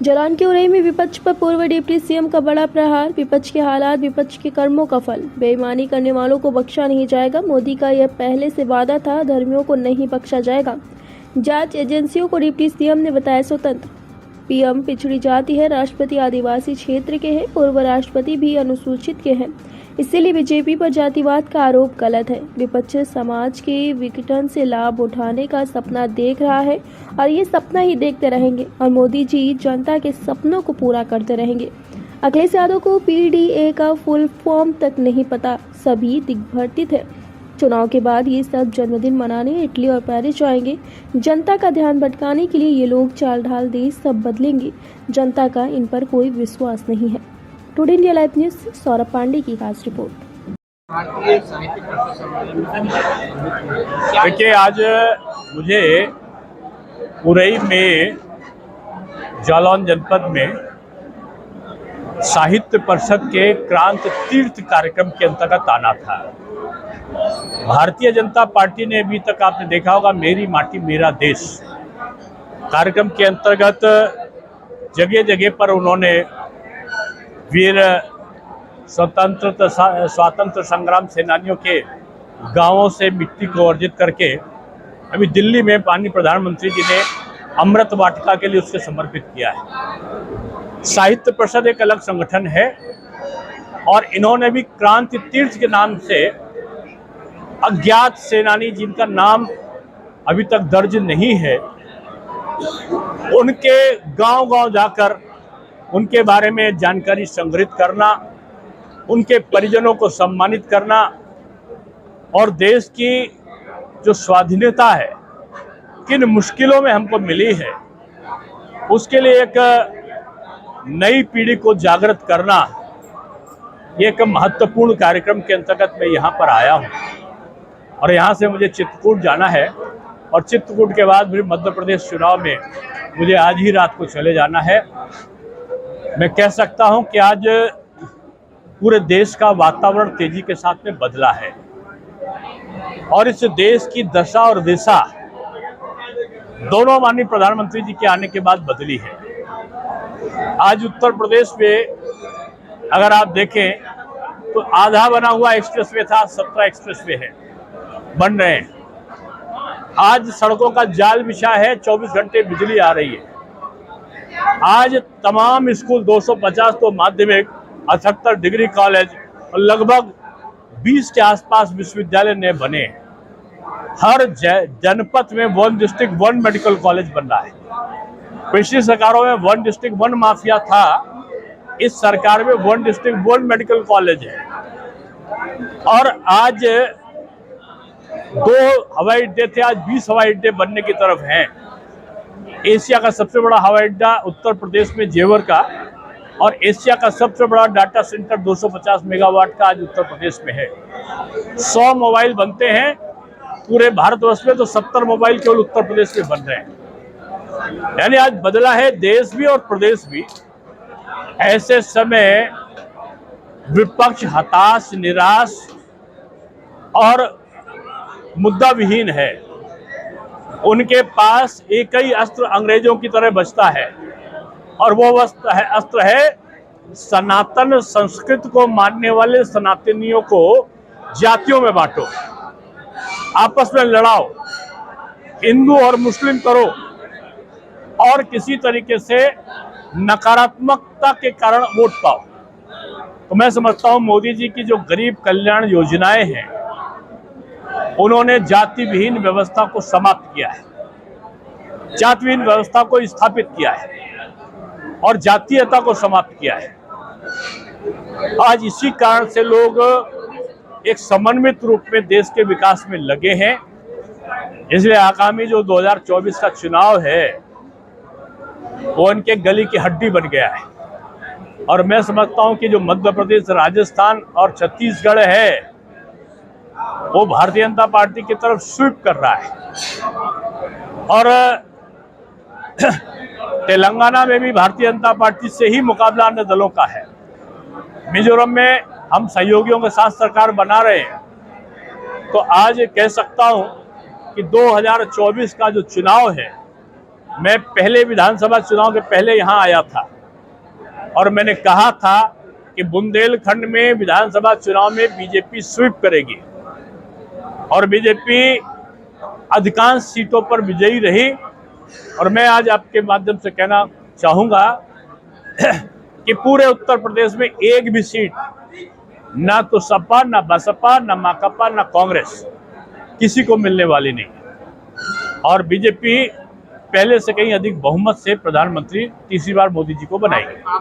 जलान की उड़ाई में विपक्ष पर पूर्व डिप्टी सीएम का बड़ा प्रहार। विपक्ष के हालात विपक्ष के कर्मों का फल। बेईमानी करने वालों को बख्शा नहीं जाएगा। मोदी का यह पहले से वादा था, धर्मियों को नहीं बख्शा जाएगा। जांच एजेंसियों को डिप्टी सीएम ने बताया स्वतंत्र। पीएम पिछड़ी जाति है, राष्ट्रपति आदिवासी क्षेत्र के हैं, पूर्व राष्ट्रपति भी अनुसूचित के हैं, इसीलिए बीजेपी पर जातिवाद का आरोप गलत है। विपक्ष समाज के विघटन से लाभ उठाने का सपना देख रहा है और ये सपना ही देखते रहेंगे और मोदी जी जनता के सपनों को पूरा करते रहेंगे। अखिलेश यादव को पीडीए का फुल फॉर्म तक नहीं पता, सभी दिग्भ्रमित थे। चुनाव के बाद ये सब जन्मदिन मनाने इटली और पेरिस जाएंगे। जनता का ध्यान भटकाने के लिए ये लोग चाल ढाल दे सब बदलेंगे। जनता का इन पर कोई विश्वास नहीं है। Today India live news Saurabh Pandey की खास रिपोर्ट। देखिए, आज मुझे उरई में जालौन जनपद में साहित्य परिषद के क्रांति तीर्थ कार्यक्रम के अंतर्गत आना था। भारतीय जनता पार्टी ने अभी तक आपने देखा होगा मेरी माटी मेरा देश कार्यक्रम के अंतर्गत जगह जगह पर उन्होंने वीर स्वातंत्र संग्राम सेनानियों के गांवों से मिट्टी को अर्जित करके अभी दिल्ली में माननीय प्रधानमंत्री जी ने अमृत वाटिका के लिए उसके समर्पित किया है। साहित्य परिषद एक अलग संगठन है और इन्होंने भी क्रांति तीर्थ के नाम से अज्ञात सेनानी जिनका नाम अभी तक दर्ज नहीं है, उनके गांव-गांव जाकर उनके बारे में जानकारी संग्रहित करना, उनके परिजनों को सम्मानित करना और देश की जो स्वाधीनता है किन मुश्किलों में हमको मिली है उसके लिए एक नई पीढ़ी को जागृत करना, ये एक महत्वपूर्ण कार्यक्रम के अंतर्गत मैं यहाँ पर आया हूँ और यहाँ से मुझे चित्रकूट जाना है और चित्रकूट के बाद फिर मध्य प्रदेश चुनाव में मुझे आज ही रात को चले जाना है। मैं कह सकता हूँ कि आज पूरे देश का वातावरण तेजी के साथ में बदला है और इस देश की दशा और दिशा दोनों माननीय प्रधानमंत्री जी के आने के बाद बदली है। आज उत्तर प्रदेश में अगर आप देखें तो आधा बना हुआ एक्सप्रेसवे था, 17 एक्सप्रेसवे है बन रहे हैं। आज सड़कों का जाल बिछा है, 24 घंटे बिजली आ रही है। आज तमाम स्कूल 250 तो माध्यमिक, 78 डिग्री कॉलेज और लगभग 20 के आसपास विश्वविद्यालय नए बने हैं। हर जनपद में 1 डिस्ट्रिक्ट 1 मेडिकल कॉलेज बन रहा है। पिछली सरकारों में 1 डिस्ट्रिक्ट 1 माफिया था, इस सरकार में 1 डिस्ट्रिक्ट 1 मेडिकल कॉलेज है। और आज 2 हवाई अड्डे थे, आज 20 हवाई अड्डे बनने की तरफ हैं। एशिया का सबसे बड़ा हवाई अड्डा उत्तर प्रदेश में जेवर का और एशिया का सबसे बड़ा डाटा सेंटर 250 मेगावाट का आज उत्तर प्रदेश में है। 100 मोबाइल बनते हैं पूरे भारतवर्ष में, तो 70 मोबाइल केवल उत्तर प्रदेश में बन रहे हैं। यानी आज बदला है देश भी और प्रदेश भी। ऐसे समय विपक्ष हताश, निराश और मुद्दा विहीन है। उनके पास एक ही अस्त्र अंग्रेजों की तरह बचता है और वो अस्त्र है सनातन संस्कृति को मानने वाले सनातनियों को जातियों में बांटो, आपस में लड़ाओ, हिंदू और मुस्लिम करो और किसी तरीके से नकारात्मकता के कारण वोट पाओ। तो मैं समझता हूं मोदी जी की जो गरीब कल्याण योजनाएं हैं उन्होंने जाति विहीन व्यवस्था को समाप्त किया है, जाति विहीन व्यवस्था को स्थापित किया है और जातीयता को समाप्त किया है। आज इसी कारण से लोग एक समन्वित रूप में देश के विकास में लगे हैं। इसलिए आगामी जो 2024 का चुनाव है वो उनके गली की हड्डी बन गया है और मैं समझता हूं कि जो मध्य प्रदेश, राजस्थान और छत्तीसगढ़ है वो भारतीय जनता पार्टी की तरफ स्वीप कर रहा है और तेलंगाना में भी भारतीय जनता पार्टी से ही मुकाबला अन्य दलों का है। मिजोरम में हम सहयोगियों के साथ सरकार बना रहे हैं। तो आज कह सकता हूं कि 2024 का जो चुनाव है मैं पहले विधानसभा चुनाव के पहले यहाँ आया था और मैंने कहा था कि बुंदेलखंड में विधानसभा चुनाव में बीजेपी स्वीप करेगी और बीजेपी अधिकांश सीटों पर विजयी रही। और मैं आज आपके माध्यम से कहना चाहूँगा कि पूरे उत्तर प्रदेश में एक भी सीट ना तो सपा, ना बसपा, ना माकपा, ना कांग्रेस किसी को मिलने वाली नहीं और बीजेपी पहले से कहीं अधिक बहुमत से प्रधानमंत्री तीसरी बार मोदी जी को बनाएगी।